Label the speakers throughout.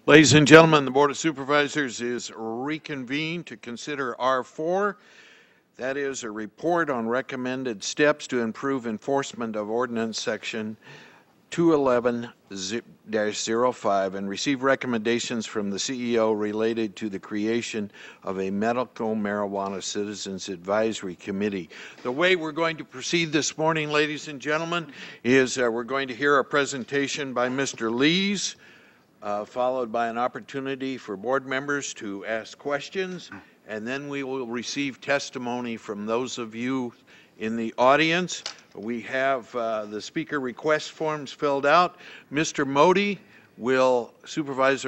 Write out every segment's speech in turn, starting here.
Speaker 1: Ladies and gentlemen, the Board of Supervisors is reconvened to consider R4. That is a report on recommended steps to improve enforcement of Ordinance Section 211-05 and receive recommendations from the CEO related to the creation of a medical marijuana citizens advisory committee. The way we're going to proceed this morning, ladies and gentlemen, is we're going to hear a presentation by Mr. Lees, followed by an opportunity for board members to ask questions, and then we will receive testimony from those of you in the audience. We have the speaker request forms filled out. Supervisor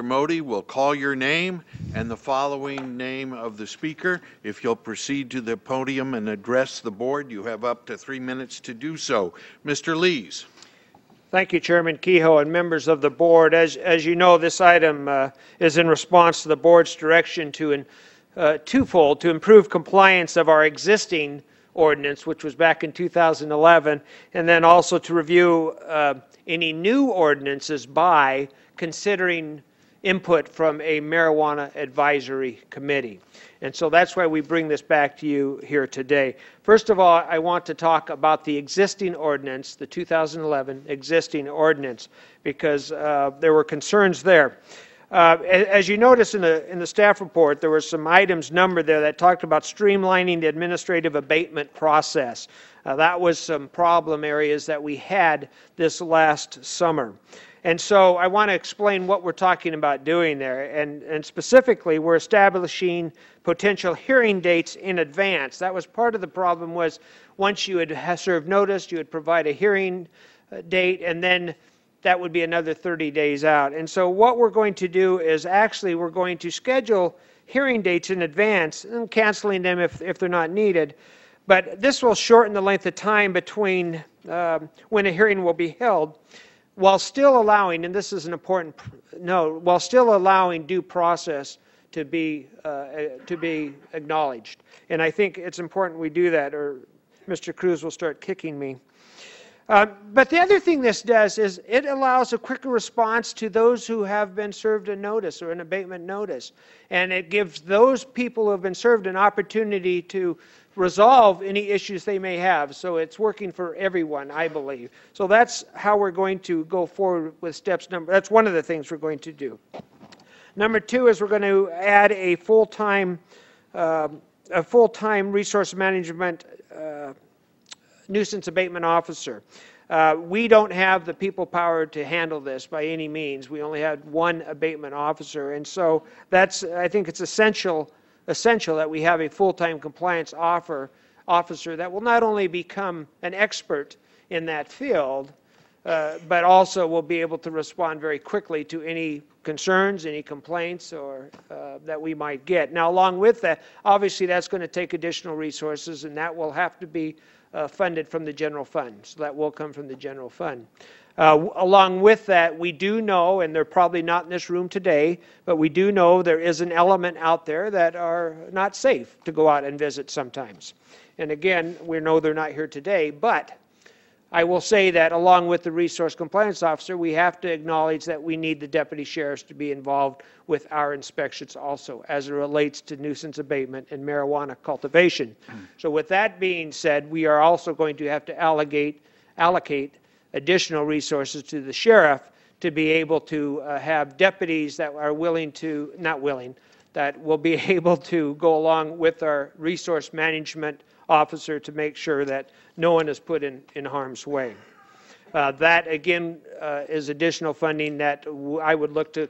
Speaker 1: Modi will call your name and the following name of the speaker. If you'll proceed to the podium and address the board, you have up to 3 minutes to do so. Mr. Lees.
Speaker 2: Thank you, Chairman Kehoe and members of the board. As you know, this item is in response to the board's direction to twofold: to improve compliance of our existing ordinance, which was back in 2011, and then also to review any new ordinances by considering input from a marijuana advisory committee. And so that's why we bring this back to you here today. First of all, I want to talk about the existing ordinance, the 2011 existing ordinance, because there were concerns there. As you notice in the staff report, there were some items numbered there that talked about streamlining the administrative abatement process. That was some problem areas that we had this last summer. And so I want to explain what we're talking about doing there. And specifically, we're establishing potential hearing dates in advance. That was part of the problem, was once you had served notice, you would provide a hearing date, and then that would be another 30 days out. And so what we're going to do is actually we're going to schedule hearing dates in advance and canceling them if they're not needed. But this will shorten the length of time between when a hearing will be held, while still allowing, and this is an important note, while still allowing due process to be acknowledged. And I think it's important we do that, or Mr. Cruz will start kicking me. But the other thing this does is it allows a quicker response to those who have been served a notice or an abatement notice. And it gives those people who have been served an opportunity to resolve any issues they may have. So it's working for everyone, I believe. So that's how we're going to go forward with that's one of the things we're going to do. Number two is we're going to add a full-time resource management nuisance abatement officer. We don't have the people power to handle this by any means. We only had one abatement officer, and so I think it's essential that we have a full-time compliance officer that will not only become an expert in that field, but also will be able to respond very quickly to any concerns, any complaints, or that we might get. Now, along with that, obviously that's going to take additional resources, and that will have to be funded from the general fund. So that will come from the general fund. Along with that, we do know, and they're probably not in this room today, but we do know there is an element out there that are not safe to go out and visit sometimes. And again, we know they're not here today, but I will say that along with the resource compliance officer, we have to acknowledge that we need the deputy sheriffs to be involved with our inspections also as it relates to nuisance abatement and marijuana cultivation. So with that being said, we are also going to have to allocate additional resources to the sheriff to be able to have deputies that are that will be able to go along with our resource management officer to make sure that no one is put in harm's way. That again is additional funding that I would look to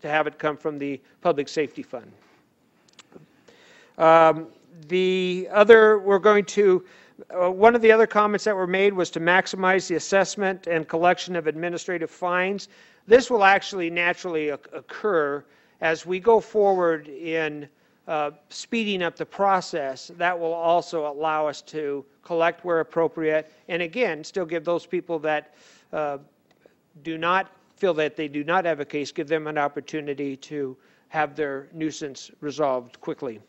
Speaker 2: have it come from the public safety fund. One of the other comments that were made was to maximize the assessment and collection of administrative fines. This will actually naturally occur as we go forward in speeding up the process. That will also allow us to collect where appropriate, and again, still give those people that do not feel that they do not have a case, give them an opportunity to have their nuisance resolved quickly.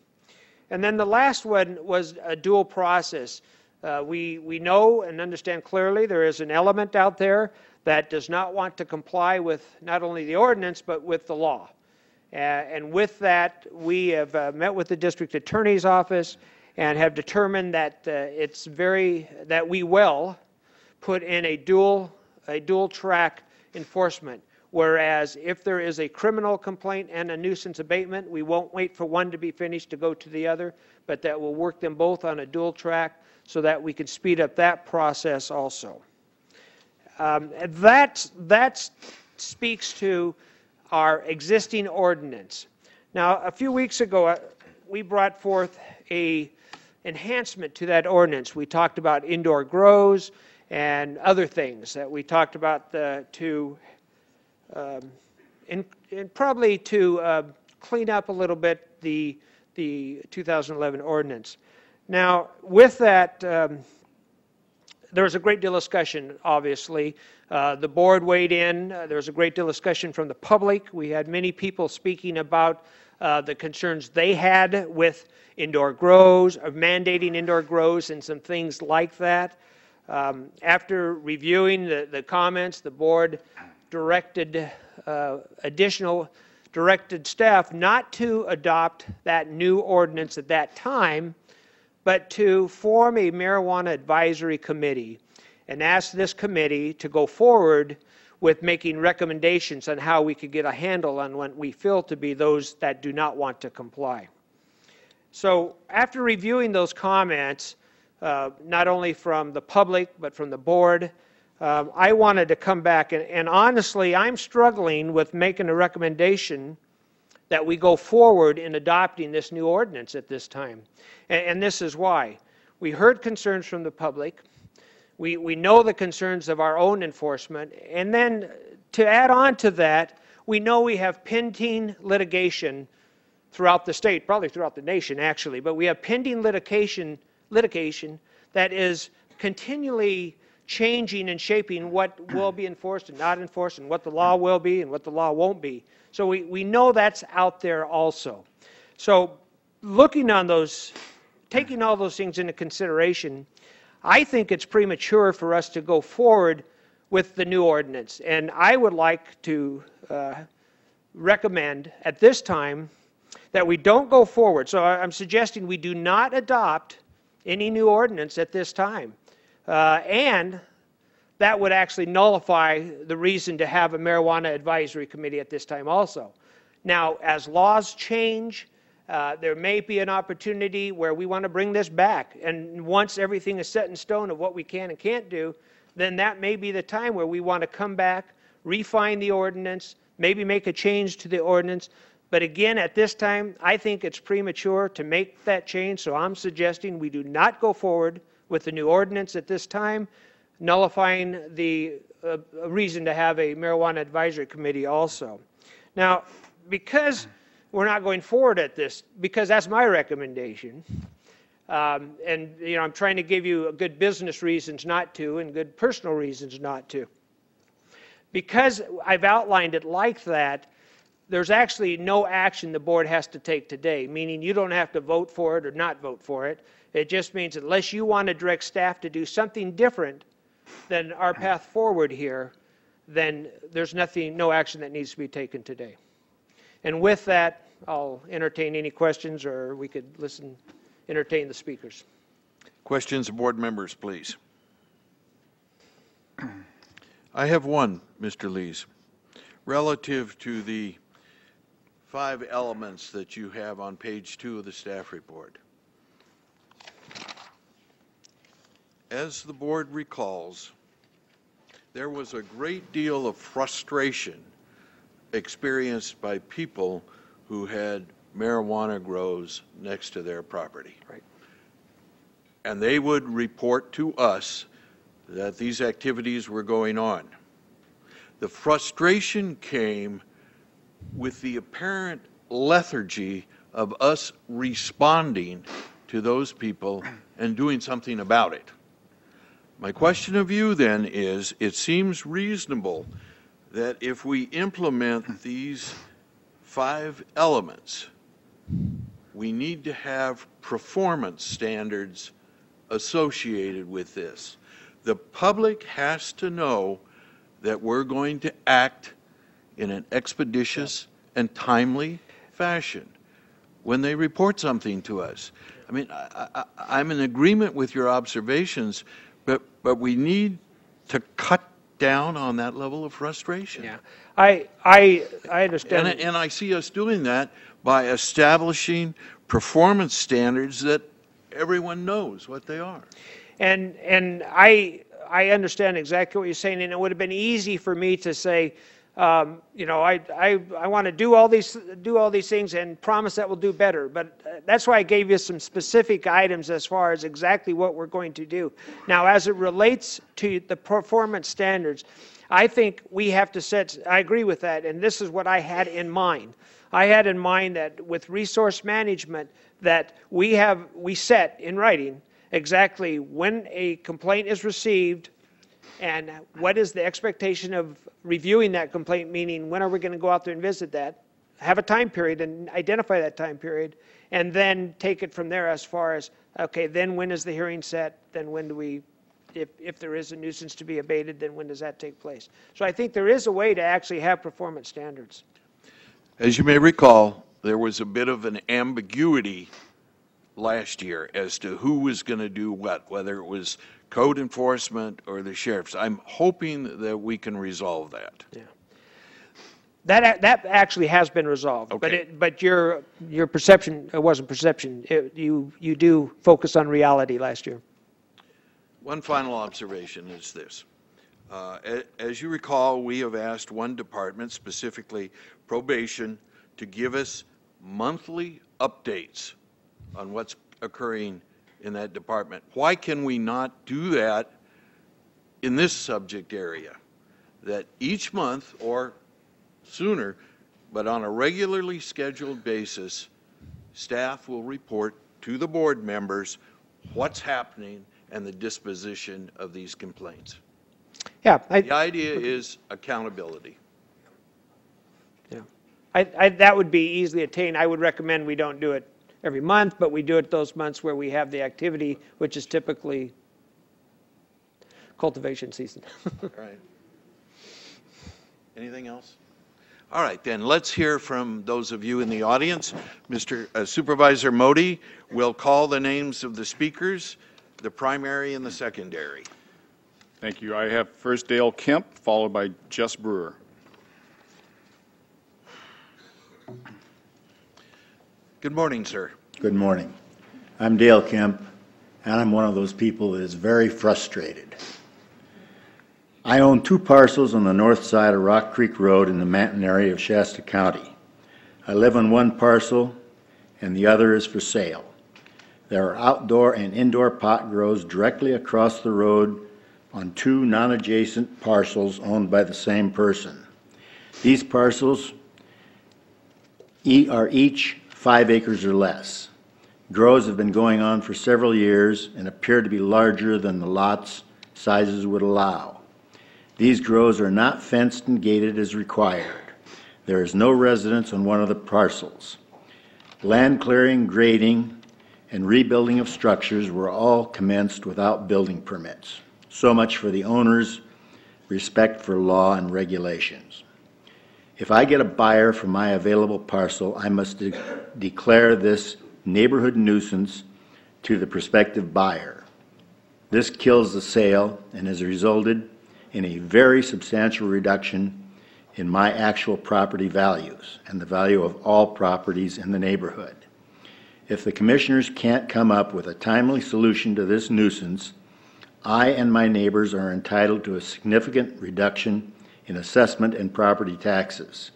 Speaker 2: And then the last one was a dual process. We know and understand clearly there is an element out there that does not want to comply with not only the ordinance but with the law. And with that, we have met with the district attorney's office and have determined that that we will put in a dual track enforcement. Whereas if there is a criminal complaint and a nuisance abatement, we won't wait for one to be finished to go to the other, but that we'll work them both on a dual track so that we can speed up that process also. That speaks to our existing ordinance. Now, a few weeks ago, we brought forth a enhancement to that ordinance. We talked about indoor grows and other things that we talked about probably to clean up a little bit the 2011 ordinance. Now, with that, there was a great deal of discussion, obviously. The board weighed in. There was a great deal of discussion from the public. We had many people speaking about the concerns they had with indoor grows, of mandating indoor grows and some things like that. After reviewing the comments, the board directed staff not to adopt that new ordinance at that time, but to form a marijuana advisory committee and ask this committee to go forward with making recommendations on how we could get a handle on what we feel to be those that do not want to comply. So after reviewing those comments, not only from the public but from the board, I wanted to come back and honestly, I'm struggling with making a recommendation that we go forward in adopting this new ordinance at this time. And this is why. We heard concerns from the public. We know the concerns of our own enforcement. And then to add on to that, we know we have pending litigation throughout the state, probably throughout the nation actually, but we have pending litigation that is continually changing and shaping what will be enforced and not enforced and what the law will be and what the law won't be. So we know that's out there also. So looking on those, taking all those things into consideration, I think it's premature for us to go forward with the new ordinance. And I would like to recommend at this time that we don't go forward. So I'm suggesting we do not adopt any new ordinance at this time. And that would actually nullify the reason to have a marijuana advisory committee at this time also. Now, as laws change, there may be an opportunity where we want to bring this back. And once everything is set in stone of what we can and can't do, then that may be the time where we want to come back, refine the ordinance, maybe make a change to the ordinance. But again, at this time, I think it's premature to make that change, so I'm suggesting we do not go forward with the new ordinance at this time, nullifying the reason to have a marijuana advisory committee also. Now, because we're not going forward at this, because that's my recommendation, and I'm trying to give you good business reasons not to and good personal reasons not to. Because I've outlined it like that, there's actually no action the board has to take today, meaning you don't have to vote for it or not vote for it. It just means unless you want to direct staff to do something different than our path forward here, then there's no action that needs to be taken today. And with that, I'll entertain any questions, or we could entertain the speakers.
Speaker 1: Questions of board members, please. I have one, Mr. Lees, relative to the 5 elements that you have on page 2 of the staff report. As the board recalls, there was a great deal of frustration experienced by people who had marijuana grows next to their property.
Speaker 2: Right.
Speaker 1: And they would report to us that these activities were going on. The frustration came with the apparent lethargy of us responding to those people and doing something about it. My question of you then is, it seems reasonable that if we implement these 5 elements, we need to have performance standards associated with this. The public has to know that we're going to act in an expeditious and timely fashion when they report something to us. I mean, I'm in agreement with your observations, but we need to cut down on that level of frustration.
Speaker 2: Yeah, I understand.
Speaker 1: And I see us doing that by establishing performance standards that everyone knows what they are.
Speaker 2: And I understand exactly what you're saying, and it would have been easy for me to say, you know, I want to do all these things and promise that we'll do better. But that's why I gave you some specific items as far as exactly what we're going to do. Now, as it relates to the performance standards, I think we have to set. I agree with that, and this is what I had in mind. I had in mind that with resource management, that we set in writing exactly when a complaint is received and what is the expectation of reviewing that complaint, meaning when are we going to go out there and visit that, have a time period and identify that time period, and then take it from there as far as, okay, then when is the hearing set, then when do we, if there is a nuisance to be abated, then when does that take place? So I think there is a way to actually have performance standards.
Speaker 1: As you may recall, there was a bit of an ambiguity last year as to who was going to do what, whether it was code enforcement or the sheriffs. I'm hoping that we can resolve that.
Speaker 2: Yeah. That actually has been resolved.
Speaker 1: Okay.
Speaker 2: But your perception, it wasn't perception. You do focus on reality last year.
Speaker 1: One final observation is this. As you recall, we have asked one department, specifically probation, to give us monthly updates on what's occurring in that department. Why can we not do that in this subject area? That each month or sooner, but on a regularly scheduled basis, staff will report to the board members what's happening and the disposition of these complaints.
Speaker 2: Yeah.
Speaker 1: The idea is accountability.
Speaker 2: Yeah. That would be easily attained. I would recommend we don't do it every month, but we do it those months where we have the activity, which is typically cultivation season.
Speaker 1: All right. Anything else? All right, then let's hear from those of you in the audience. Mr. Supervisor Modi will call the names of the speakers, the primary and the secondary.
Speaker 3: Thank you. I have first Dale Kemp, followed by Jess Brewer.
Speaker 1: Good morning, sir.
Speaker 4: Good morning. I'm Dale Kemp, and I'm one of those people that is very frustrated. I own 2 parcels on the north side of Rock Creek Road in the Manton area of Shasta County. I live on one parcel, and the other is for sale. There are outdoor and indoor pot grows directly across the road on 2 non-adjacent parcels owned by the same person. These parcels are each 5 acres or less. Grows have been going on for several years and appear to be larger than the lots sizes would allow. These grows are not fenced and gated as required. There is no residence on one of the parcels. Land clearing, grading, and rebuilding of structures were all commenced without building permits. So much for the owner's respect for law and regulations. If I get a buyer for my available parcel, I must declare this neighborhood nuisance to the prospective buyer. This kills the sale and has resulted in a very substantial reduction in my actual property values and the value of all properties in the neighborhood. If the commissioners can't come up with a timely solution to this nuisance, I and my neighbors are entitled to a significant reduction in assessment and property taxes.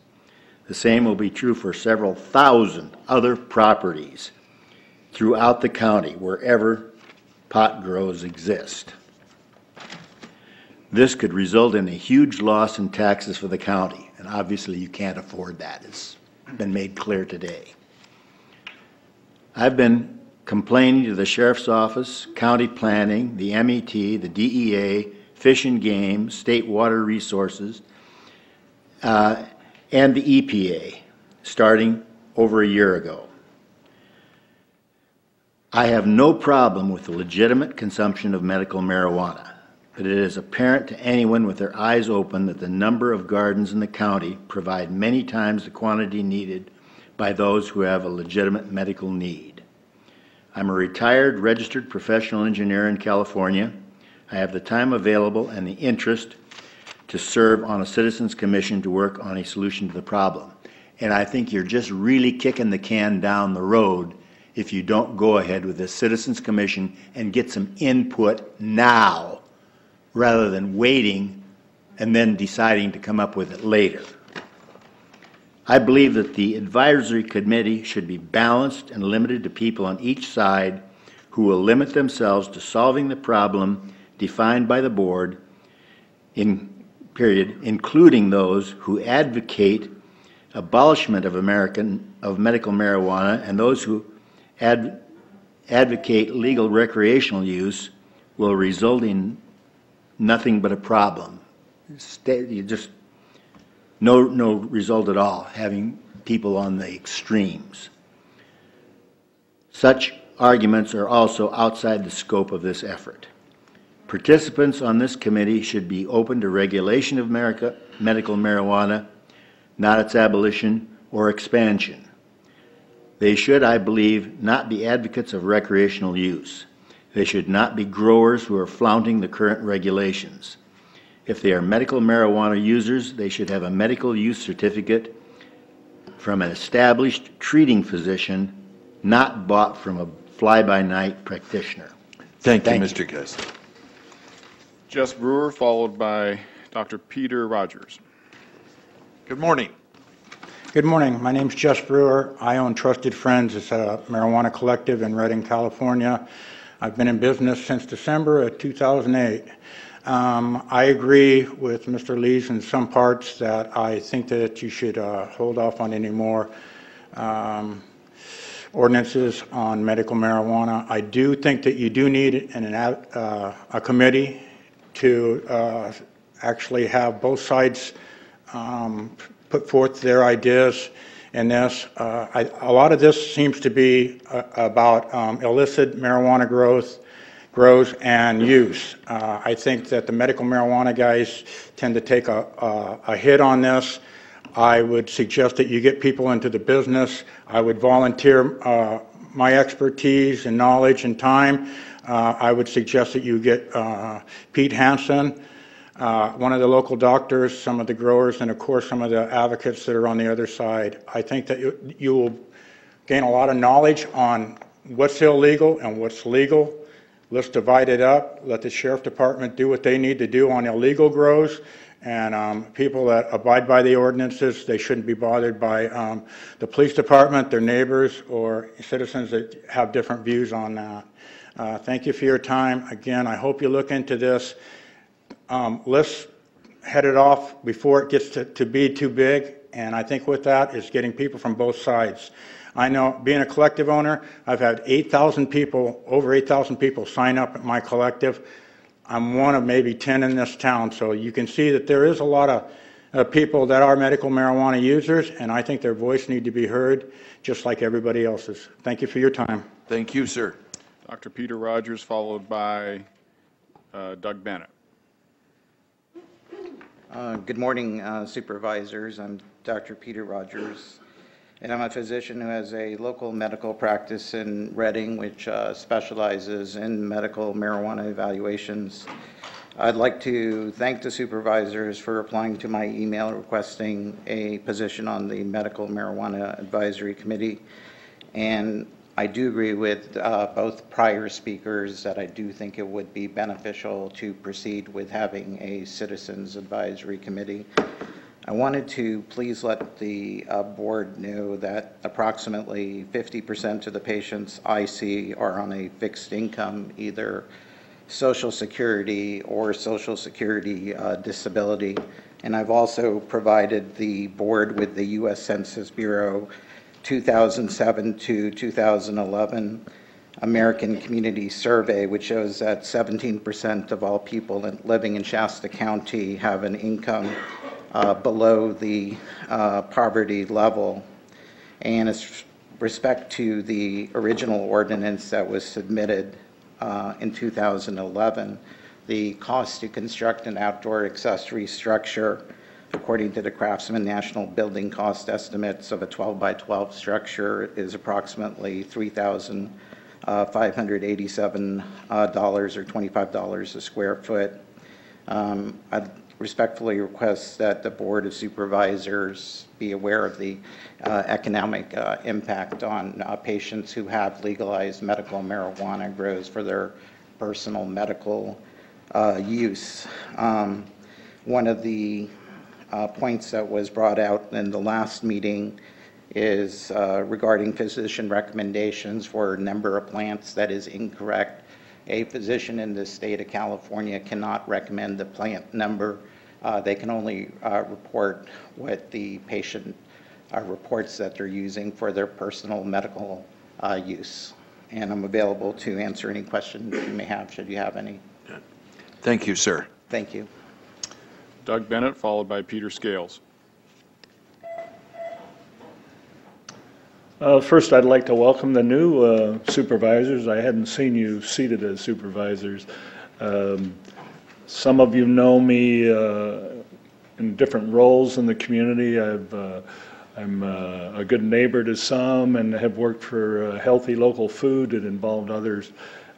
Speaker 4: The same will be true for several thousand other properties throughout the county wherever pot grows exist. This could result in a huge loss in taxes for the county, and obviously you can't afford that. It's been made clear today. I've been complaining to the Sheriff's Office, County Planning, the MET, the DEA, Fish and Game, State Water Resources, and the EPA, starting over a year ago. I have no problem with the legitimate consumption of medical marijuana, but it is apparent to anyone with their eyes open that the number of gardens in the county provide many times the quantity needed by those who have a legitimate medical need. I'm a retired registered professional engineer in California. I have the time available and the interest to serve on a citizens commission to work on a solution to the problem. And I think you're just really kicking the can down the road if you don't go ahead with this citizens commission and get some input now rather than waiting and then deciding to come up with it later. I believe that the advisory committee should be balanced and limited to people on each side who will limit themselves to solving the problem defined by the board, including those who advocate abolishment of medical marijuana, and those who advocate legal recreational use will result in nothing but a problem. No result at all, having people on the extremes. Such arguments are also outside the scope of this effort. Participants on this committee should be open to regulation of medical marijuana, not its abolition or expansion. They should, I believe, not be advocates of recreational use. They should not be growers who are flaunting the current regulations. If they are medical marijuana users, they should have a medical use certificate from an established treating physician, not bought from a fly-by-night practitioner.
Speaker 1: Thank you, Mr. Kessler.
Speaker 3: Jess Brewer, followed by Dr. Peter Rogers.
Speaker 1: Good morning.
Speaker 5: Good morning. My name's Jess Brewer. I own Trusted Friends. It's a marijuana collective in Redding, California. I've been in business since December of 2008. I agree with Mr. Lees in some parts that I think that you should hold off on any more ordinances on medical marijuana. I do think that you do need a committee to actually have both sides put forth their ideas in this. A lot of this seems to be about illicit marijuana grows and use. I think that the medical marijuana guys tend to take a hit on this. I would suggest that you get people into the business. I would volunteer my expertise and knowledge and time. I would suggest that you get Pete Hansen, one of the local doctors, some of the growers, and of course some of the advocates that are on the other side. I think that you will gain a lot of knowledge on what's illegal and what's legal. Let's divide it up. Let the sheriff department do what they need to do on illegal grows, and people that abide by the ordinances, they shouldn't be bothered by the police department, their neighbors, or citizens that have different views on that. Thank you for your time. Again, I hope you look into this. Let's head it off before it gets to be too big, and I think with that is getting people from both sides. I know, being a collective owner, I've had 8,000 people, over 8,000 people sign up at my collective. I'm one of maybe 10 in this town, so you can see that there is a lot of people that are medical marijuana users, and I think their voice needs to be heard just like everybody else's. Thank you for your time.
Speaker 1: Thank you, sir.
Speaker 3: Dr. Peter Rogers, followed by Doug Bennett.
Speaker 6: Good morning, supervisors. I'm Dr. Peter Rogers, and I'm a physician who has a local medical practice in Redding, which specializes in medical marijuana evaluations. I'd like to thank the supervisors for replying to my email requesting a position on the Medical Marijuana Advisory Committee. And I do agree with both prior speakers that I do think it would be beneficial to proceed with having a Citizens Advisory Committee. I wanted to please let the board know that approximately 50% of the patients I see are on a fixed income, either Social Security or Social Security disability. And I've also provided the board with the U.S. Census Bureau 2007 to 2011 American Community Survey, which shows that 17% of all people living in Shasta County have an income below the poverty level. And as respect to the original ordinance that was submitted in 2011, the cost to construct an outdoor accessory structure, according to the Craftsman National Building Cost Estimates of a 12 by 12 structure, is approximately $3,587 or $25 a square foot. I'd respectfully request that the Board of Supervisors be aware of the economic impact on patients who have legalized medical marijuana grows for their personal medical use. One of the points that was brought out in the last meeting is regarding physician recommendations for number of plants. That is incorrect. A physician in the state of California cannot recommend the plant number. They can only report what the patient reports that they're using for their personal medical use. And I'm available to answer any questions you may have, should you have any.
Speaker 1: Thank you, sir.
Speaker 6: Thank you.
Speaker 3: Doug Bennett, followed by Peter Scales.
Speaker 7: First, I'd like to welcome the new supervisors. I hadn't seen you seated as supervisors. Some of you know me in different roles in the community. I'm a good neighbor to some and have worked for healthy local food that involved others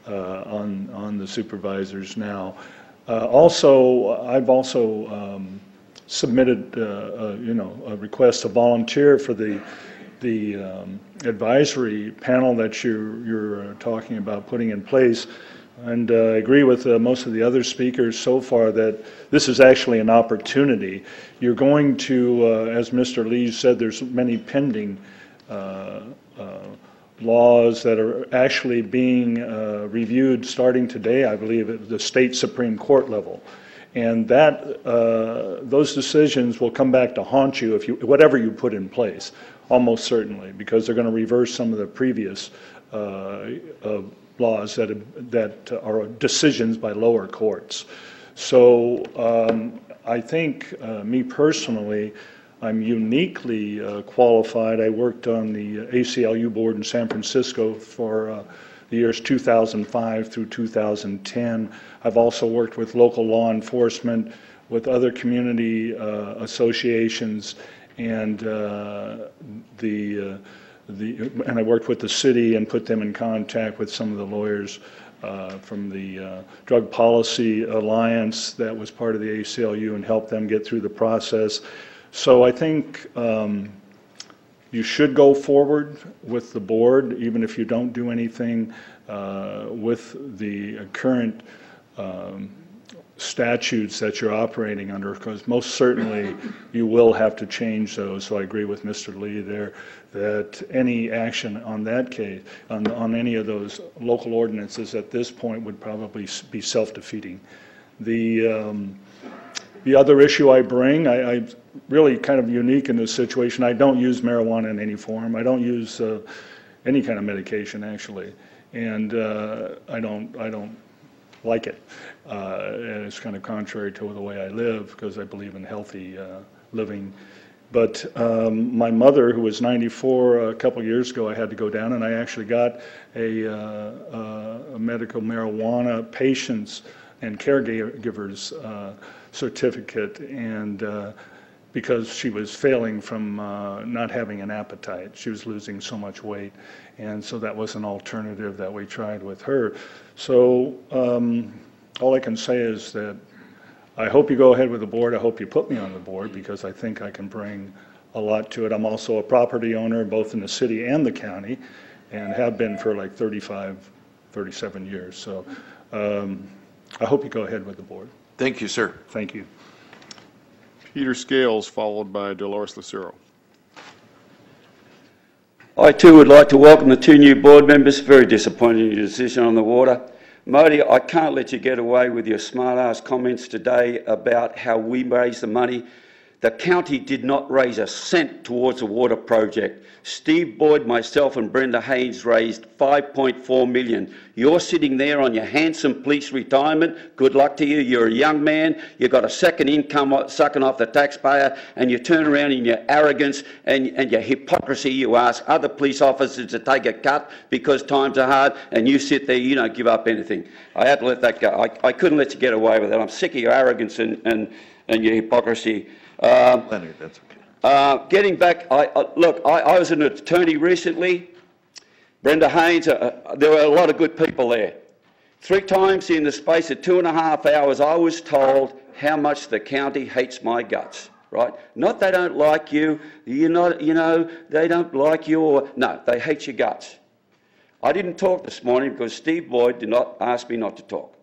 Speaker 7: on the supervisors now. I've also submitted a request to volunteer for the advisory panel that you're talking about putting in place. And I agree with most of the other speakers so far that this is actually an opportunity. You're going to, as Mr. Lee said, there's many pending laws that are actually being reviewed starting today, I believe, at the state Supreme Court level. And that those decisions will come back to haunt you if whatever you put in place, almost certainly, because they're going to reverse some of the previous laws that are decisions by lower courts. So I think, me personally, I'm uniquely qualified. I worked on the ACLU board in San Francisco for the years 2005 through 2010. I've also worked with local law enforcement, with other community associations, and and I worked with the city and put them in contact with some of the lawyers from the Drug Policy Alliance that was part of the ACLU and helped them get through the process. So I think you should go forward with the board, even if you don't do anything with the current statutes that you're operating under, because most certainly you will have to change those. So I agree with Mr. Lee there that any action on that case, on any of those local ordinances at this point would probably be self-defeating. The other issue I bring, I'm really kind of unique in this situation. I don't use marijuana in any form. I don't use any kind of medication, actually, and I don't like it. And it's kind of contrary to the way I live, because I believe in healthy living. But my mother, who was 94 a couple years ago, I had to go down, and I actually got a medical marijuana patients and caregivers certificate, and because she was failing from not having an appetite. She was losing so much weight, and so that was an alternative that we tried with her. So all I can say is that I hope you go ahead with the board. I hope you put me on the board, because I think I can bring a lot to it. I'm also a property owner both in the city and the county, and have been for like 35, 37 years. So I hope you go ahead with the board.
Speaker 1: Thank you, sir.
Speaker 7: Thank you.
Speaker 3: Peter Scales, followed by Dolores Lucero.
Speaker 8: I too would like to welcome the two new board members. Very disappointing in your decision on the water. Modi, I can't let you get away with your smart-ass comments today about how we raise the money. The county did not raise a cent towards the water project. Steve Boyd, myself and Brenda Haynes raised $5.4 million. You're sitting there on your handsome police retirement. Good luck to you. You're a young man. You've got a second income sucking off the taxpayer, and you turn around in your arrogance and your hypocrisy. You ask other police officers to take a cut because times are hard, and you sit there, you don't give up anything. I had to let that go. I couldn't let you get away with it. I'm sick of your arrogance and your hypocrisy.
Speaker 1: Leonard, that's okay.
Speaker 8: Getting back, look, I was an attorney recently. Brenda Haynes, there were a lot of good people there. 3 times in the space of 2.5 hours, I was told how much the county hates my guts, right? Not they don't like you, they don't like you, or no, they hate your guts. I didn't talk this morning because Steve Boyd did not ask me not to talk,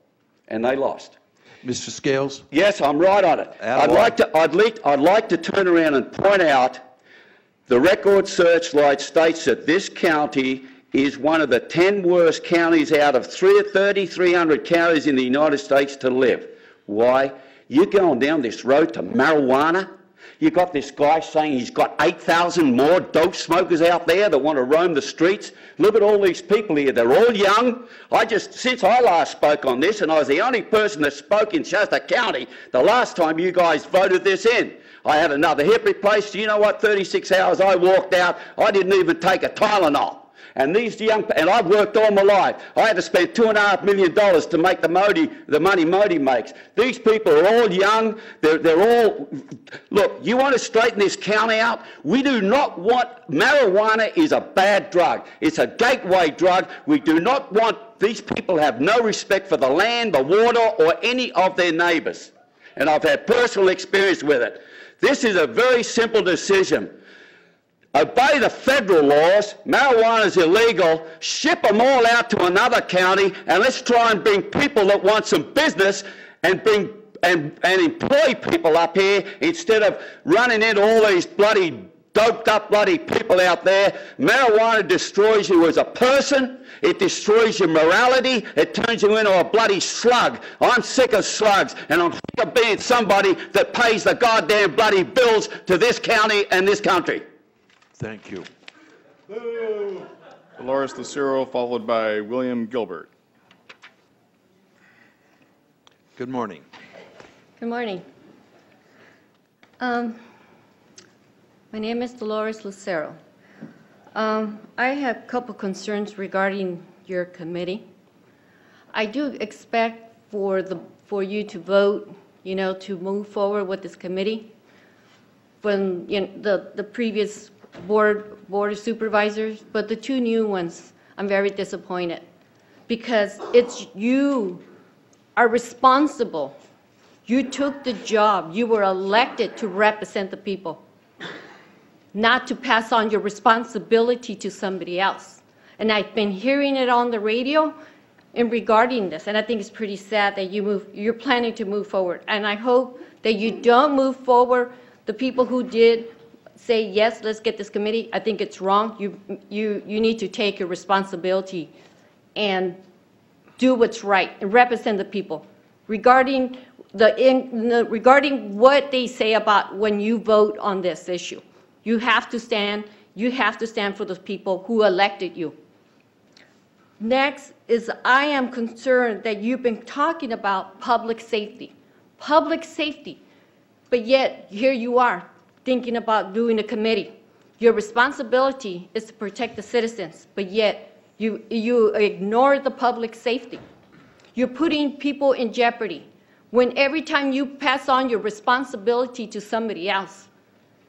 Speaker 8: and they lost.
Speaker 1: Mr. Scales?
Speaker 8: Yes, I'm right on it. I'd like to turn around and point out the record searchlight states that this county is one of the 10 worst counties out of 300 counties in the United States to live. Why? You're going down this road to marijuana. You've got this guy saying he's got 8,000 more dope smokers out there that want to roam the streets. Look at all these people here. They're all young. Since I last spoke on this, and I was the only person that spoke in Shasta County the last time you guys voted this in. I had another hip replaced. You know what? 36 hours I walked out. I didn't even take a Tylenol. And and I've worked all my life. I had to spend $2.5 million to make the money Modi makes. These people are all young. They're all, look, you want to straighten this county out? We do not want, marijuana is a bad drug. It's a gateway drug. We do not want, these people have no respect for the land, the water, or any of their neighbours. And I've had personal experience with it. This is a very simple decision. Obey the federal laws. Marijuana is illegal. Ship them all out to another county, and let's try and bring people that want some business and employ people up here instead of running into all these bloody doped up bloody people out there. Marijuana destroys you as a person. It destroys your morality. It turns you into a bloody slug. I'm sick of slugs, and I'm sick of being somebody that pays the goddamn bloody bills to this county and this country.
Speaker 1: Thank you.
Speaker 3: Dolores Lucero, followed by William Gilbert.
Speaker 1: Good morning.
Speaker 9: Good morning. My name is Dolores Lucero. I have a couple concerns regarding your committee. I do expect for you to vote, to move forward with this committee. When the previous board of supervisors, but the 2 new ones, I'm very disappointed because you are responsible. You took the job. You were elected to represent the people, not to pass on your responsibility to somebody else. And I've been hearing it on the radio regarding this, and I think it's pretty sad that you're planning to move forward. And I hope that you don't move forward. The people who did say, yes, let's get this committee, I think it's wrong. You need to take your responsibility and do what's right and represent the people. Regarding what they say about when you vote on this issue, you have to stand for those people who elected you. Next is I am concerned that you've been talking about public safety, but yet here you are thinking about doing a committee. Your responsibility is to protect the citizens, but yet you ignore the public safety. You're putting people in jeopardy when every time you pass on your responsibility to somebody else.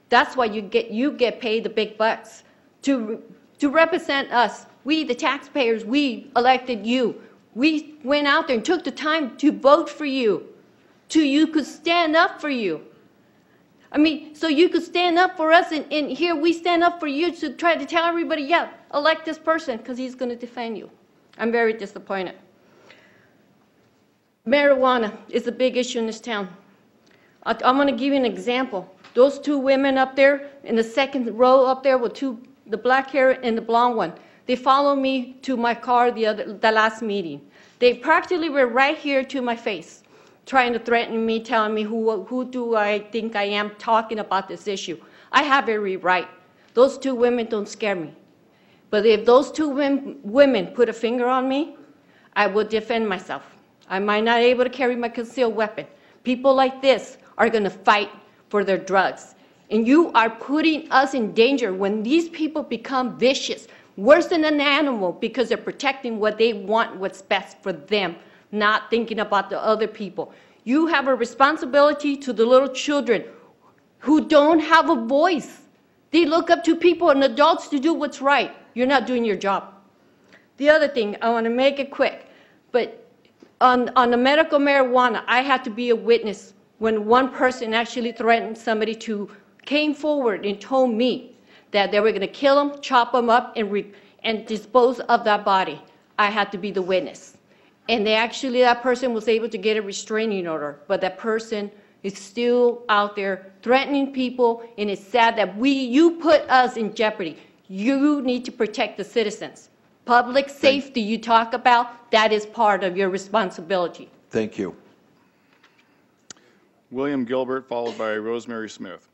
Speaker 9: That's why you get paid the big bucks to represent us. We, the taxpayers, we elected you. We went out there and took the time to vote for you, so you could stand up for you. I mean, so you could stand up for us, and here we stand up for you to try to tell everybody, yeah, elect this person because he's going to defend you. I'm very disappointed. Marijuana is a big issue in this town. I'm going to give you an example. Those 2 women up there in the second row up there with the black hair and the blonde one, they followed me to my car the last meeting. They practically were right here to my face. trying to threaten me, telling me who do I think I am talking about this issue. I have every right. Those two women don't scare me. But if those two women put a finger on me, I will defend myself. I might not be able to carry my concealed weapon. People like this are going to fight for their drugs. And you are putting us in danger when these people become vicious, worse than an animal, because they're protecting what they want, what's best for them, not thinking about the other people. You have a responsibility to the little children who don't have a voice. They look up to people and adults to do what's right. You're not doing your job. The other thing, I want to make it quick, but on the medical marijuana, I had to be a witness when one person actually threatened somebody came forward and told me that they were going to kill him, chop him up, and dispose of that body. I had to be the witness. And that person was able to get a restraining order, but that person is still out there threatening people, and it's sad that you put us in jeopardy. You need to protect the citizens. Public safety you talk about, that is part of your responsibility.
Speaker 1: Thank you.
Speaker 3: William Gilbert, followed by Rosemary Smith.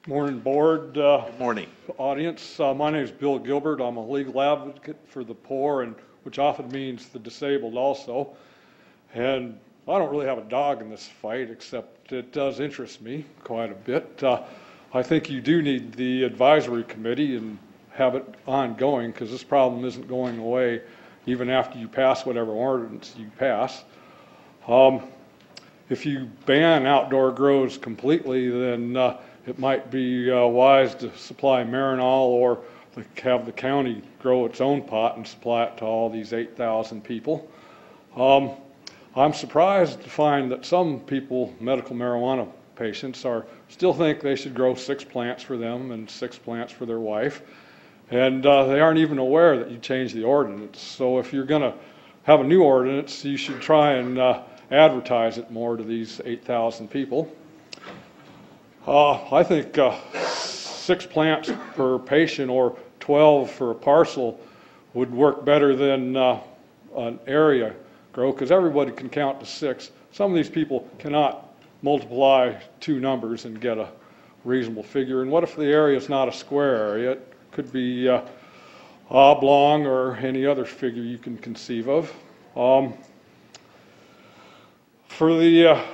Speaker 10: Morning, board.
Speaker 1: Good morning.
Speaker 10: Audience. My name is Bill Gilbert. I'm a legal advocate for the poor, and which often means the disabled also. And I don't really have a dog in this fight, except it does interest me quite a bit. I think you do need the advisory committee and have it ongoing, because this problem isn't going away even after you pass whatever ordinance you pass. If you ban outdoor grows completely, then it might be wise to supply Marinol, or have the county grow its own pot and supply it to all these 8,000 people. I'm surprised to find that some people, medical marijuana patients, still think they should grow 6 plants for them and 6 plants for their wife. And they aren't even aware that you changed the ordinance. So if you're going to have a new ordinance, you should try and advertise it more to these 8,000 people. I think 6 plants per patient or 12 for a parcel would work better than an area grow, because everybody can count to 6. Some of these people cannot multiply 2 numbers and get a reasonable figure. And what if the area is not a square area? It could be oblong or any other figure you can conceive of. For the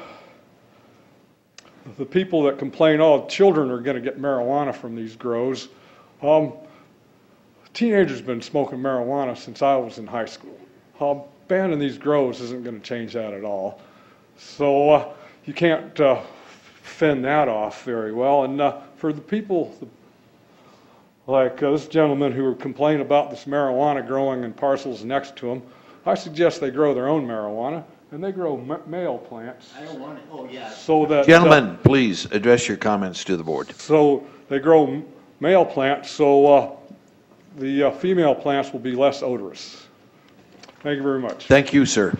Speaker 10: people that complain, oh, children are going to get marijuana from these grows, teenagers have been smoking marijuana since I was in high school. Banning these grows isn't going to change that at all. So you can't fend that off very well. And for the people like this gentleman who complained about this marijuana growing in parcels next to him, I suggest they grow their own marijuana, and they grow male plants.
Speaker 4: I don't want it. Oh, yeah.
Speaker 10: So that,
Speaker 1: Gentlemen, please address your comments to the board.
Speaker 10: So they grow male plants, so the female plants will be less odorous. Thank you very much.
Speaker 1: Thank you, sir.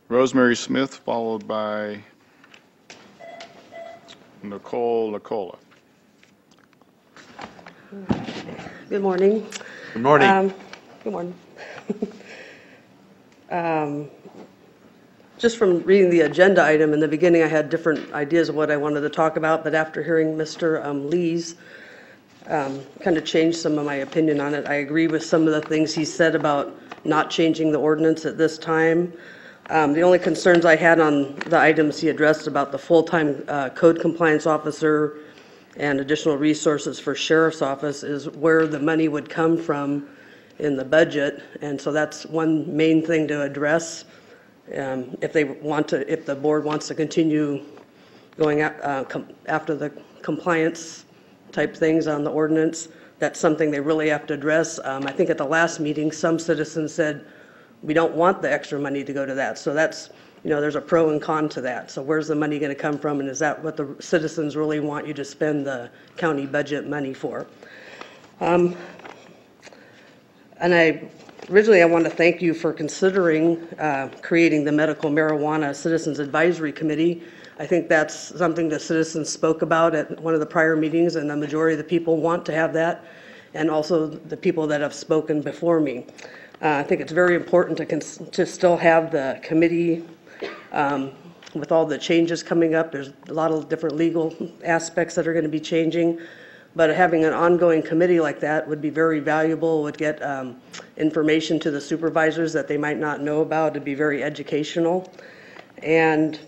Speaker 3: Rosemary Smith, followed by Nicole Nicola.
Speaker 11: Good morning.
Speaker 1: Good morning.
Speaker 11: Good morning. Just from reading the agenda item in the beginning, I had different ideas of what I wanted to talk about, but after hearing Mr. Lee's kind of changed some of my opinion on it. I agree with some of the things he said about not changing the ordinance at this time. The only concerns I had on the items he addressed about the full-time code compliance officer and additional resources for sheriff's office is where the money would come from in the budget. And so that's one main thing to address. If the board wants to continue going after the compliance type things on the ordinance, that's something they really have to address. I think at the last meeting, some citizens said, we don't want the extra money to go to that. So that's, there's a pro and con to that. So where's the money going to come from, and is that what the citizens really want you to spend the county budget money for? And originally I want to thank you for considering creating the Medical Marijuana Citizens Advisory Committee. I think that's something the citizens spoke about at one of the prior meetings, and the majority of the people want to have that, and also the people that have spoken before me. I think it's very important to still have the committee With all the changes coming up, there's a lot of different legal aspects that are going to be changing. But having an ongoing committee like that would be very valuable, would get information to the supervisors that they might not know about. It'd be very educational. And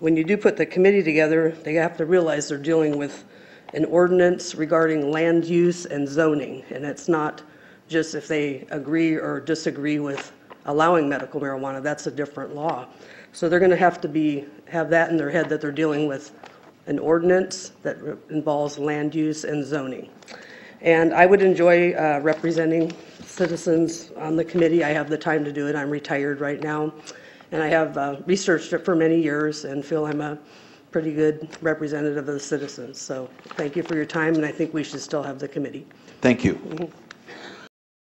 Speaker 11: when you do put the committee together, they have to realize they're dealing with an ordinance regarding land use and zoning. And it's not just if they agree or disagree with allowing medical marijuana, that's a different law. So they're going to have that in their head, that they're dealing with an ordinance that involves land use and zoning. And I would enjoy representing citizens on the committee. I have the time to do it. I'm retired right now. And I have researched it for many years and feel I'm a pretty good representative of the citizens. So thank you for your time, and I think we should still have the committee.
Speaker 1: Thank you.